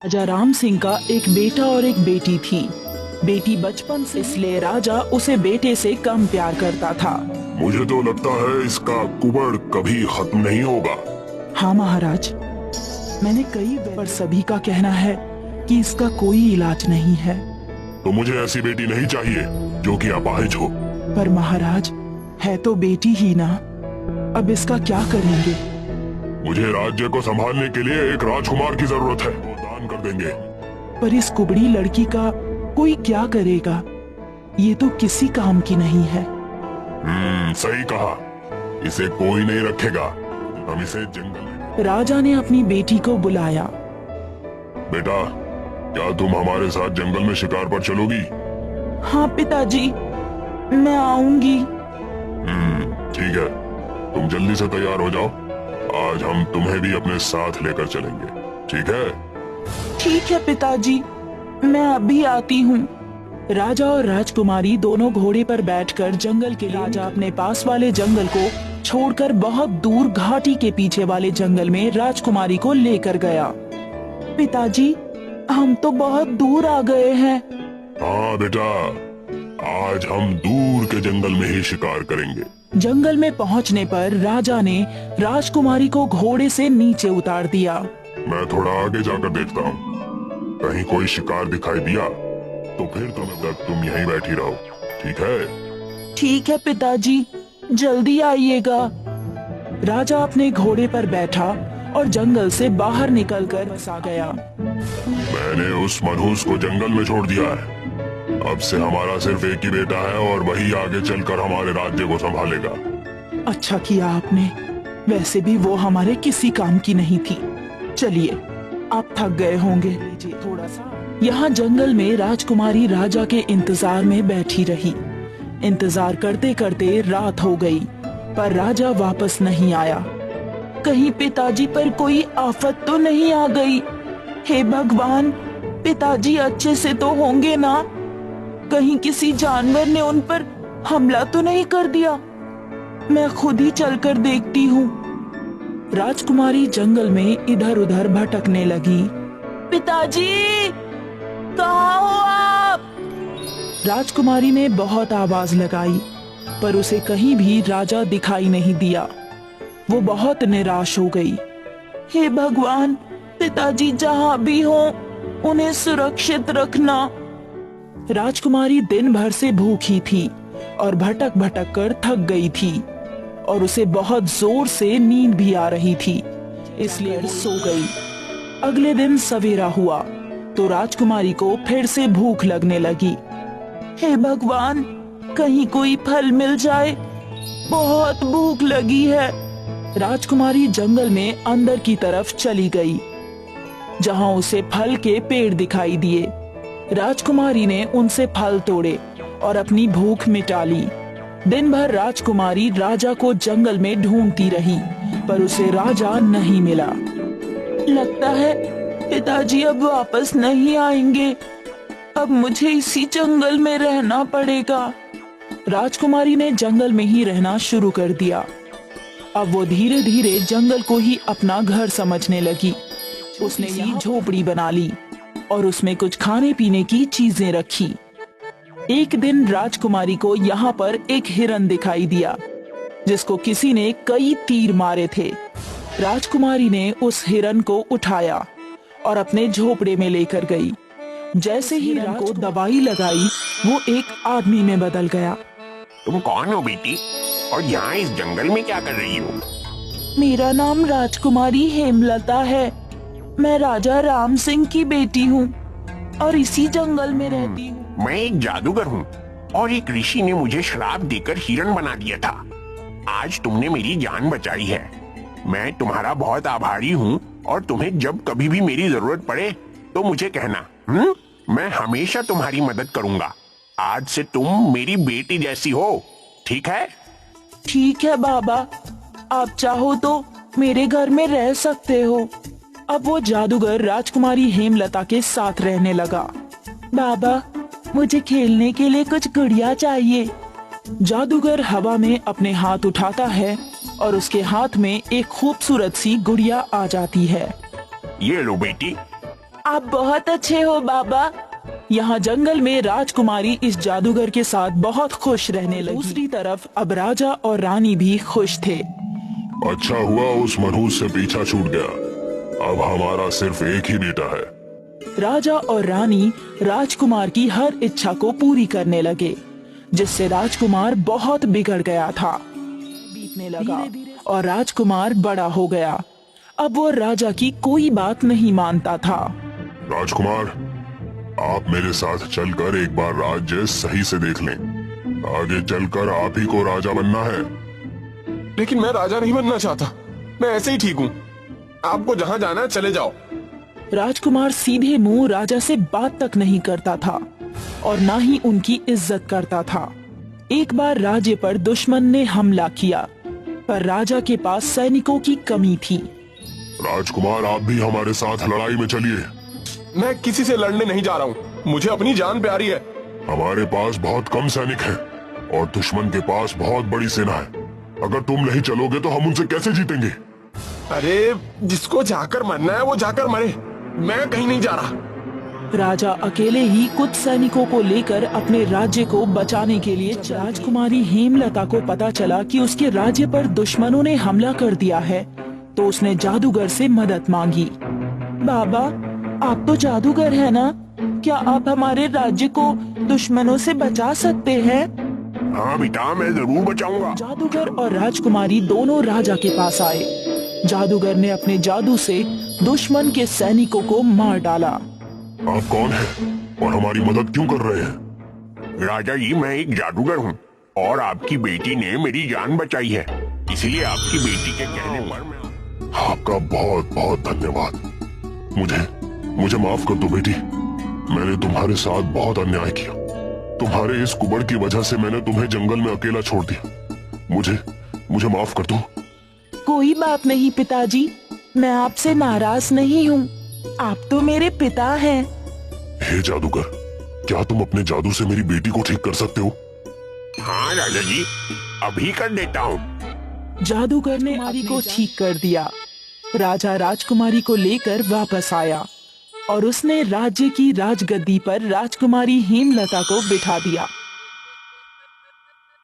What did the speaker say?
राजा राम सिंह का एक बेटा और एक बेटी थी। बेटी बचपन से, इसलिए राजा उसे बेटे से कम प्यार करता था। मुझे तो लगता है इसका कुबड़ कभी खत्म नहीं होगा। हाँ महाराज, मैंने कई बार सभी का कहना है कि इसका कोई इलाज नहीं है। तो मुझे ऐसी बेटी नहीं चाहिए जो कि अपाहिज हो। पर महाराज, है तो बेटी ही ना, अब इसका क्या करेंगे? मुझे राज्य को संभालने के लिए एक राजकुमार की जरूरत है, वो दान कर देंगे। पर इस कुबड़ी लड़की का कोई क्या करेगा? ये तो किसी काम की नहीं है। सही कहा, इसे कोई नहीं रखेगा। हम इसे जंगल में। राजा ने अपनी बेटी को बुलाया। बेटा, क्या तुम हमारे साथ जंगल में शिकार पर चलोगी? हाँ पिताजी, मैं आऊंगी। ठीक है, तुम जल्दी से तैयार हो जाओ। आज हम तुम्हें भी अपने साथ लेकर चलेंगे, ठीक है? ठीक है पिताजी, मैं अभी आती हूँ। राजा और राजकुमारी दोनों घोड़े पर बैठकर जंगल के लिए। राजा अपने पास वाले जंगल को छोड़कर बहुत दूर घाटी के पीछे वाले जंगल में राजकुमारी को लेकर गया। पिताजी, हम तो बहुत दूर आ गए हैं। हाँ बेटा, आज हम दूर के जंगल में ही शिकार करेंगे। जंगल में पहुंचने पर राजा ने राजकुमारी को घोड़े से नीचे उतार दिया। मैं थोड़ा आगे जाकर देखता हूँ, कहीं कोई शिकार दिखाई दिया तो फिर तुम यहीं बैठी रहो, ठीक है? ठीक है पिताजी, जल्दी आइएगा। राजा अपने घोड़े पर बैठा और जंगल से बाहर निकलकर बसा गया। मैंने उस मनहूस को जंगल में छोड़ दिया है। अब से हमारा सिर्फ एक ही बेटा है और वही आगे चलकर हमारे राज्य को संभालेगा। अच्छा किया आपने, वैसे भी वो हमारे किसी काम की नहीं थी। चलिए, आप थक गए होंगे, थोड़ा सा। यहाँ जंगल में राजकुमारी राजा के इंतजार में बैठी रही। इंतजार करते करते रात हो गई, पर राजा वापस नहीं आया। कहीं पिताजी पर कोई आफत तो नहीं आ गई? हे भगवान, पिताजी अच्छे से तो होंगे ना? कहीं किसी जानवर ने उन पर हमला तो नहीं कर दिया? मैं खुद ही चलकर देखती हूँ। राजकुमारी जंगल में इधर उधर भटकने लगी। पिताजी, कहाँ हो आप? राजकुमारी ने बहुत आवाज लगाई, पर उसे कहीं भी राजा दिखाई नहीं दिया। वो बहुत निराश हो गई। हे भगवान, पिताजी जहाँ भी हो, उन्हें सुरक्षित रखना। राजकुमारी दिन भर से भूखी थी और भटक भटक कर थक गई थी, और उसे बहुत जोर से नींद भी आ रही थी, इसलिए सो गई। अगले दिन सवेरा हुआ तो राजकुमारी को फिर से भूख लगने लगी। हे भगवान, कहीं कोई फल मिल जाए, बहुत भूख लगी है। राजकुमारी जंगल में अंदर की तरफ चली गई, जहां उसे फल के पेड़ दिखाई दिए। राजकुमारी ने उनसे फल तोड़े और अपनी भूख मिटा ली। दिन भर राजकुमारी राजा को जंगल में ढूंढती रही, पर उसे राजा नहीं मिला। लगता है पिताजी अब वापस नहीं आएंगे। अब मुझे इसी जंगल में रहना पड़ेगा। राजकुमारी ने जंगल में ही रहना शुरू कर दिया। अब वो धीरे धीरे जंगल को ही अपना घर समझने लगी। उसने यहाँ झोपड़ी बना ली और उसमें कुछ खाने पीने की चीजें रखी। एक दिन राजकुमारी को यहाँ पर एक हिरन दिखाई दिया, जिसको किसी ने कई तीर मारे थे। राजकुमारी ने उस हिरन को उठाया और अपने झोपड़े में लेकर गई। जैसे ही हिरन को दवाई लगाई, वो एक आदमी में बदल गया। तुम कौन हो बेटी, और यहाँ इस जंगल में क्या कर रही हो? मेरा नाम राजकुमारी हेमलता है। मैं राजा राम सिंह की बेटी हूँ और इसी जंगल में रहती हूँ। मैं एक जादूगर हूँ और एक ऋषि ने मुझे श्राप देकर हिरण बना दिया था। आज तुमने मेरी जान बचाई है। मैं तुम्हारा बहुत आभारी हूँ, और तुम्हें जब कभी भी मेरी जरूरत पड़े तो मुझे कहना। मैं हमेशा तुम्हारी मदद करूँगा। आज से तुम मेरी बेटी जैसी हो, ठीक है? ठीक है बाबा, आप चाहो तो मेरे घर में रह सकते हो। अब वो जादूगर राजकुमारी हेमलता के साथ रहने लगा। बाबा, मुझे खेलने के लिए कुछ गुड़िया चाहिए। जादूगर हवा में अपने हाथ उठाता है और उसके हाथ में एक खूबसूरत सी गुड़िया आ जाती है। ये लो बेटी, आप बहुत अच्छे हो बाबा। यहाँ जंगल में राजकुमारी इस जादूगर के साथ बहुत खुश रहने लगी। दूसरी तरफ अब राजा और रानी भी खुश थे। अच्छा हुआ उस मनहूस से पीछा छूट गया। अब हमारा सिर्फ एक ही बेटा है। राजा और रानी राजकुमार की हर इच्छा को पूरी करने लगे, जिससे राजकुमार बहुत बिगड़ गया था। बीतने लगा और राजकुमार बड़ा हो गया। अब वो राजा की कोई बात नहीं मानता था। राजकुमार, आप मेरे साथ चलकर एक बार राज्य सही से देख लें। आगे चलकर आप ही को राजा बनना है। लेकिन मैं राजा नहीं बनना चाहता, मैं ऐसे ही ठीक हूँ। आपको जहाँ जाना है चले जाओ। राजकुमार सीधे मुंह राजा से बात तक नहीं करता था और ना ही उनकी इज्जत करता था। एक बार राज्य पर दुश्मन ने हमला किया, पर राजा के पास सैनिकों की कमी थी। राजकुमार, आप भी हमारे साथ लड़ाई में चलिए। मैं किसी से लड़ने नहीं जा रहा हूँ, मुझे अपनी जान प्यारी है। हमारे पास बहुत कम सैनिक हैं और दुश्मन के पास बहुत बड़ी सेना है। अगर तुम नहीं चलोगे तो हम उनसे कैसे जीतेंगे? अरे जिसको जाकर मरना है वो जाकर मरे, मैं कहीं नहीं जा रहा। राजा अकेले ही कुछ सैनिकों को लेकर अपने राज्य को बचाने के लिए राजकुमारी हेमलता को पता चला कि उसके राज्य पर दुश्मनों ने हमला कर दिया है, तो उसने जादूगर से मदद मांगी। बाबा, आप तो जादूगर है ना? क्या आप हमारे राज्य को दुश्मनों से बचा सकते हैं? हाँ बेटा, मैं जरूर बचाऊंगा। जादूगर और राजकुमारी दोनों राजा के पास आए। जादूगर ने अपने जादू से दुश्मन के सैनिकों को मार डाला। आप कौन हैं और हमारी मदद क्यों कर रहे हैं? राजा जी, मैं एक जादूगर हूँ और आपकी बेटी ने मेरी जान बचाई है, इसलिए आपकी बेटी के कहने पर मैं... आपका बहुत बहुत धन्यवाद। मुझे माफ कर दो बेटी। मैंने तुम्हारे साथ बहुत अन्याय किया। तुम्हारे इस कुबड़ की वजह से मैंने तुम्हें जंगल में अकेला छोड़ दिया। मुझे माफ कर दो। कोई बात नहीं पिताजी, मैं आपसे नाराज नहीं हूँ। आप तो मेरे पिता हैं। हे जादूगर, क्या तुम अपने जादू से मेरी बेटी को ठीक कर सकते हो? हाँ राजा जी, अभी कर देता हूँ। जादूगर ने कुमारी को ठीक कर दिया। राजा राजकुमारी को लेकर वापस आया और उसने राज्य की राजगद्दी पर राजकुमारी हेमलता को बिठा दिया।